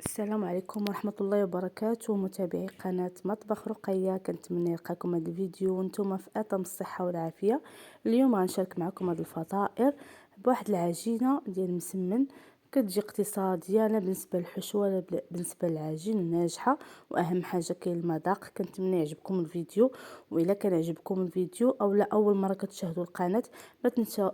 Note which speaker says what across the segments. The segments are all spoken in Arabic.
Speaker 1: السلام عليكم ورحمة الله وبركاته، متابعي قناة مطبخ رقية. كنتمنى يلقاكم هذا الفيديو وانتم في أتم الصحة والعافية. اليوم غنشارك معكم هذه الفطائر بواحد العجينة ديال المسمن. كتجي اقتصادية لا بالنسبة للحشوة لا بالنسبة للعجين، ناجحة، واهم حاجة كاين المذاق. كنتمنى يعجبكم الفيديو، والا كان عجبكم الفيديو او لا اول مرة كتشاهدوا القناة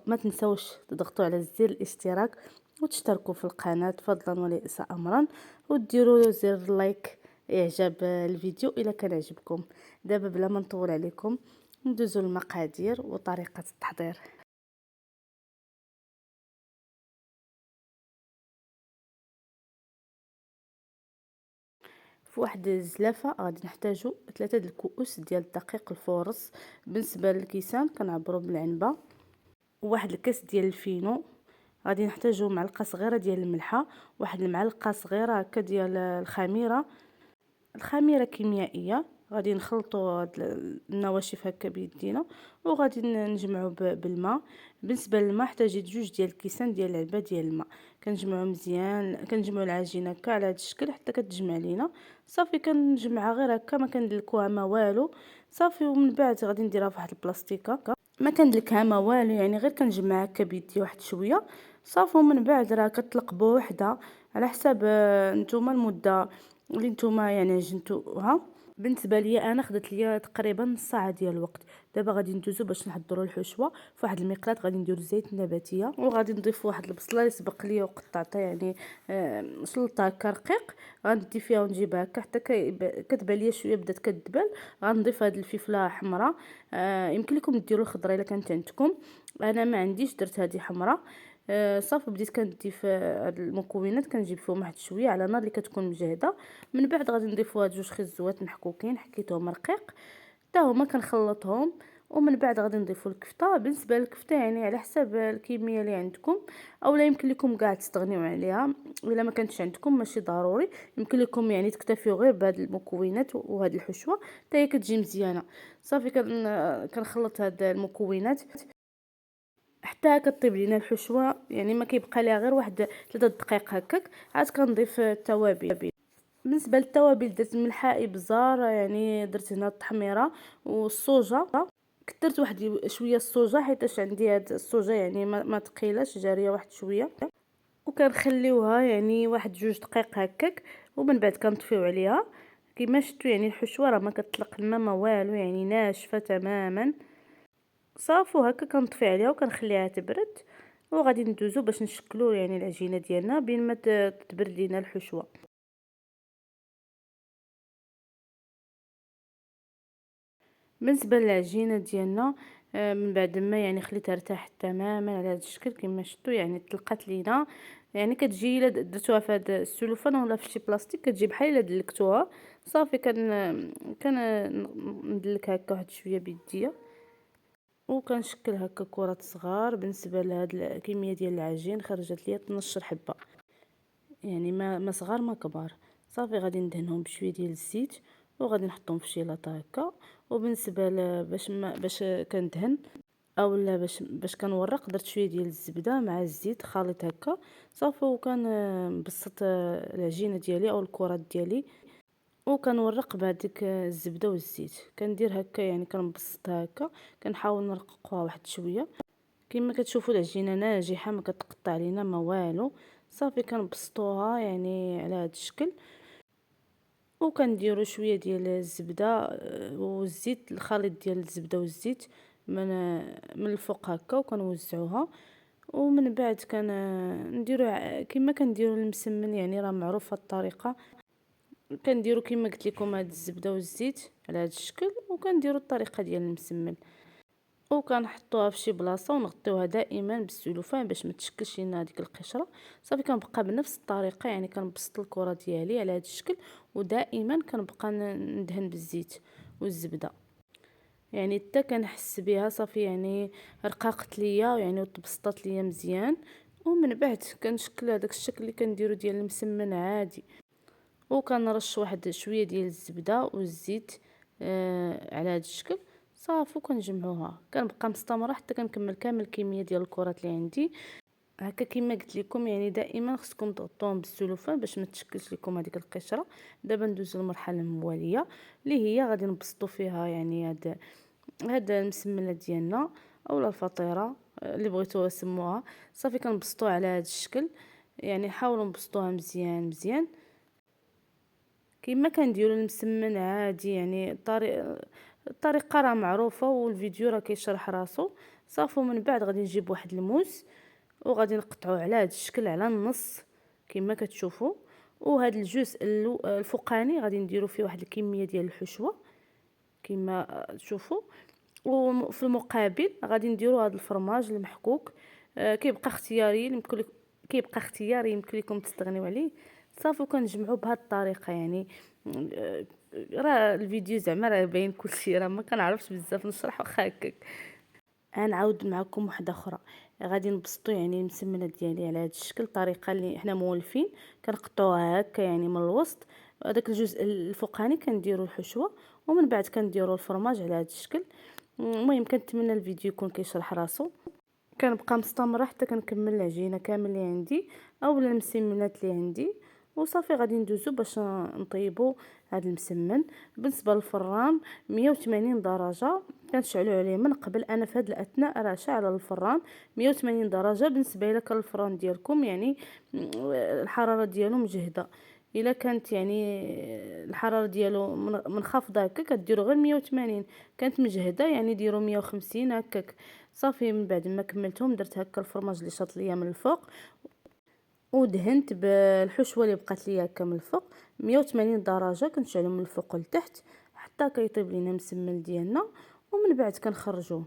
Speaker 1: ما تنساوش تضغطوا على زر الاشتراك وتشتركوا في القناة فضلا وليس امرا، وديروا زر لايك اعجاب الفيديو الا كان عجبكم. دابا بلا ما نطول عليكم ندوزو المقادير وطريقة التحضير. في واحد الزلافه غادي نحتاجو 3 د الكؤوس ديال الدقيق الفورص. بالنسبه للكيسان كنعبروا بالعنبه. وواحد الكاس ديال الفينو. غادي نحتاجو معلقه صغيره ديال الملحه، واحد المعلقه صغيره هكا ديال الخميره كيميائيه. غادي نخلطوا هاد النواشف هكا بيدينا وغادي نجمعوا بالماء. بالنسبه للماء احتاجيت 2 ديال الكيسان ديال العلبه ديال الماء. كنجمعوا مزيان، كنجمعوا العجينه هكا على هذا الشكل حتى كتجمع لينا. صافي كنجمعها غير هكا، ما كندلكوها ما والو. صافي ومن بعد غادي نديرها في واحد البلاستيكه، ما كندلكها ما والو، يعني غير كنجمعها هكا بيدي واحد شويه. صافي ومن بعد راه كتطلق بوحدها على حساب نتوما المده اللي نتوما يعني عجنتوها. بالنسبه ليا انا خدت ليا تقريبا نص ساعه ديال الوقت. دابا غادي ندوزو باش نحضروا الحشوه. في واحد المقلاة غادي نديروا زيت النباتيه، وغادي نضيف واحد البصله اللي سبق ليا وقطعتها، يعني شلطها هكا رقيق. غندي فيها ونجيبها هكا حتى كتبان ليا شويه بدات كتدبل. غنضيف هاد الفلفله حمراء. يمكن لكم ديروا الخضره الا كانت عندكم، انا ما عنديش، درت هذه حمراء. صافي بديت كنضيف هاد المكونات، كنجيب فيهم واحد شويه على نار اللي كتكون مجهده. من بعد غادي نضيفوا هاد 2 خزوات محكوكين، حكيتهم رقيق حتى هما كنخلطهم. ومن بعد غادي نضيفوا الكفته. بالنسبه للكفته يعني على حساب الكميه اللي عندكم، اولا يمكن لكم كاع تستغنيو عليها الا ما كانتش عندكم، ماشي ضروري. يمكن لكم يعني تكتفيو غير بهاد المكونات وهاد الحشوه حتى هي كتجي مزيانه. صافي كنخلط هاد المكونات حتى كطيب لينا الحشوه، يعني ما كيبقى ليها غير واحد 3 دقائق هكاك. عاد كنضيف التوابل. بالنسبه للتوابل درت ملح ابزار، يعني درت هنا التحميره والصوجه. كثرت واحد شويه الصوجه حيتاش عندي هاد الصوجه يعني ما ثقيلاش، جاريه واحد شويه. وكنخليوها يعني واحد 2 دقائق هكاك، ومن بعد كنطفيو عليها. كما شفتوا يعني الحشوه راه ما كتطلق الماء ما والو، يعني ناشفه تماما. صافي وهكا كنطفي عليها وكنخليها تبرد. وغادي ندوزو باش نشكلو يعني العجينه ديالنا بين ما تبرد لينا الحشوه. بالنسبه للعجينه ديالنا، من بعد ما يعني خليتها ارتاحت تماما على هذا الشكل كما شفتوا، يعني طلقت لينا. يعني كتجي الا درتوها في هذا السلوفان ولا في شي بلاستيك كتجي بحال الا دلكتوها. صافي كان ندلك هكا واحد شويه بيديا وكنشكل هكا كرات صغار. بالنسبه لهاد الكميه ديال العجين خرجت ليا 12 حبه، يعني ما صغار ما كبار. صافي غادي ندهنهم بشويه ديال الزيت وغادي نحطهم في شي لاطه هكا. وبالنسبه باش كندهن اولا باش كنورق، درت شويه ديال الزبده مع الزيت خليط هكا. صافي نبسط العجينه ديالي او الكرات ديالي وكنورق بهذيك الزبده والزيت. كندير هكا يعني كنبسطها هكا، كنحاول نرققها واحد شويه. كما كتشوفوا العجينه ناجحه ما كتقطع لينا ما والو. صافي كنبسطوها يعني على هذا الشكل. وكنديروا شويه ديال الزبده والزيت، الخليط ديال الزبده والزيت من الفوق هكا وكنوزعوها. ومن بعد نديروا كما كنديروا المسمن، يعني راه معروفه الطريقه. كنديروا كما قلت لكم هاد الزبده والزيت على هذا الشكل، وكنديروا الطريقه ديال المسمن وكنحطوها في شي بلاصه ونغطيوها دائما بالسلوفان باش ما تشكلش لنا هذيك القشره. صافي كنبقى بنفس الطريقه، يعني كنبسط الكره ديالي على هذا الشكل ودائما كنبقى ندهن بالزيت والزبده، يعني حتى كنحس بها. صافي يعني رققت ليا يعني وتبسطت ليا مزيان. ومن بعد كنشكل هذاك الشكل اللي كنديرو ديال المسمن عادي. وكنرش واحد شويه ديال الزبده والزيت على هذا الشكل. صافي كنجمعوها، كنبقى مستمره حتى كنكمل كامل الكميه ديال الكرات اللي عندي. هكا كيما قلت لكم، يعني دائما خصكم تغطوهم بالسلوفان باش ما تشكلش لكم هذيك القشره. دابا ندوزو للمرحله المواليه اللي هي غادي نبسطوا فيها يعني هاد المسمنه ديالنا اولا الفطيره، اللي بغيتوها سموها. صافي كنبسطوها على هذا الشكل، يعني حاولوا نبسطوها مزيان مزيان كيما كنديروا المسمن عادي. يعني الطريقه راه معروفه والفيديو راه كيشرح راسو. صافي من بعد غادي نجيب واحد الموس وغادي نقطعوه على هذا الشكل على النص كما كتشوفوا. وهذا الجزء الفوقاني غادي نديروا فيه واحد الكميه ديال الحشوه كما تشوفوا. وفي المقابل غادي نديروا هذا الفرماج المحكوك. كيبقى اختياري، يمكن لكم تستغنيو عليه. صافي وكنجمعوا بهذه الطريقه يعني. راه الفيديو زعما راه باين كلشي، راه ما كنعرفش بزاف نشرح واخا هكاك. غنعاود معكم واحده اخرى. غادي نبسطوا يعني المسمنه ديالي على هذا الشكل، الطريقه اللي حنا مولفين. كنقطعوها هكا يعني من الوسط، هذاك الجزء الفوقاني كنديروا الحشوه، ومن بعد كنديروا الفرماج على هذا الشكل. المهم كنتمنى الفيديو يكون كيشرح راسو. كنبقى مستمره حتى كنكمل العجينه كامل اللي عندي اولا المسمنات اللي عندي. وصافي غادي ندوزو باش نطيبوا هذا المسمن. بالنسبه للفران 180 درجه كنشعلوا عليه من قبل. انا في هذه الاثناء راه شاعله الفران 180 درجه. بالنسبه الى كان الفران ديالكم يعني الحراره ديالو مجهده، الا كانت يعني الحراره ديالو منخفضه هكا كديروا غير 180. كانت مجهده يعني ديروا 150 هكاك. صافي من بعد ما كملتهم درت هكا الفرماج اللي شاط ليا من الفوق، ودهنت بالحشوه اللي بقات ليا هكا من الفوق. 180 درجه كنشعلو من الفوق لتحت حتى كيطيب لينا المسمن ديالنا. ومن بعد كنخرجوه.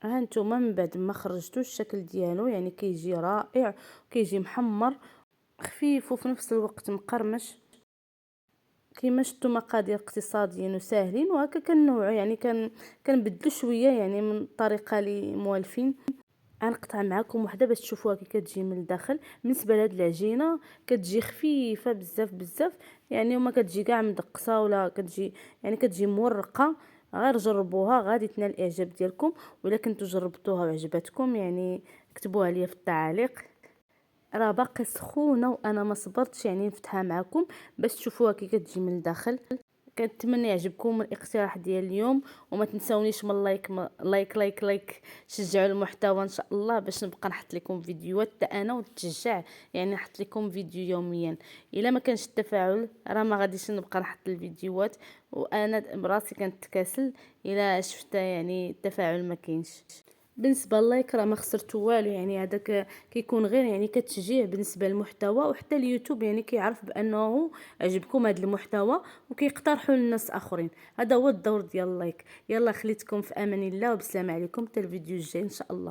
Speaker 1: ها نتوما من بعد ما خرجتو الشكل ديالو يعني كيجي رائع، كيجي محمر خفيف وفي نفس الوقت مقرمش. كيما شفتوا مقادير اقتصاديين وساهلين، وهكا كنوعوا يعني كنبدلوا شويه يعني من الطريقه اللي موالفين. غنقطع معكم وحده باش تشوفوها كي كتجي من الداخل. بالنسبه لهاد العجينه كتجي خفيفه بزاف بزاف يعني، وما كتجي كاع مدقسه ولا كتجي يعني كتجي مورقه. غير جربوها غادي تنال الاعجاب ديالكم. ولا كنتو جربتوها وعجبتكم يعني كتبوها لي في التعاليق. راه باقي سخونه وانا ما صبرتش يعني نفتحها معكم باش تشوفوها كي كتجي من الداخل. كنتمنى يعجبكم الاقتراح ديال اليوم، وما تنساونيش من لايك شجعوا المحتوى ان شاء الله باش نبقى نحط لكم فيديوهات حتى انا ونتشجع يعني نحط لكم فيديو يوميا. الا ما كانش التفاعل راه ما غاديش نبقى نحط الفيديوهات، وانا براسي كنتكاسل الا شفت يعني التفاعل ما كاينش. بالنسبه للايك راه ما خسرتو والو يعني، هذاك كيكون غير يعني كتشجيع بالنسبه للمحتوى، وحتى اليوتيوب يعني كيعرف بانه عجبكم هذا المحتوى وكيقترحوا للناس اخرين. هذا هو الدور ديال اللايك. يلا خليتكم في امان الله وبسلام عليكم حتى الفيديو الجاي ان شاء الله.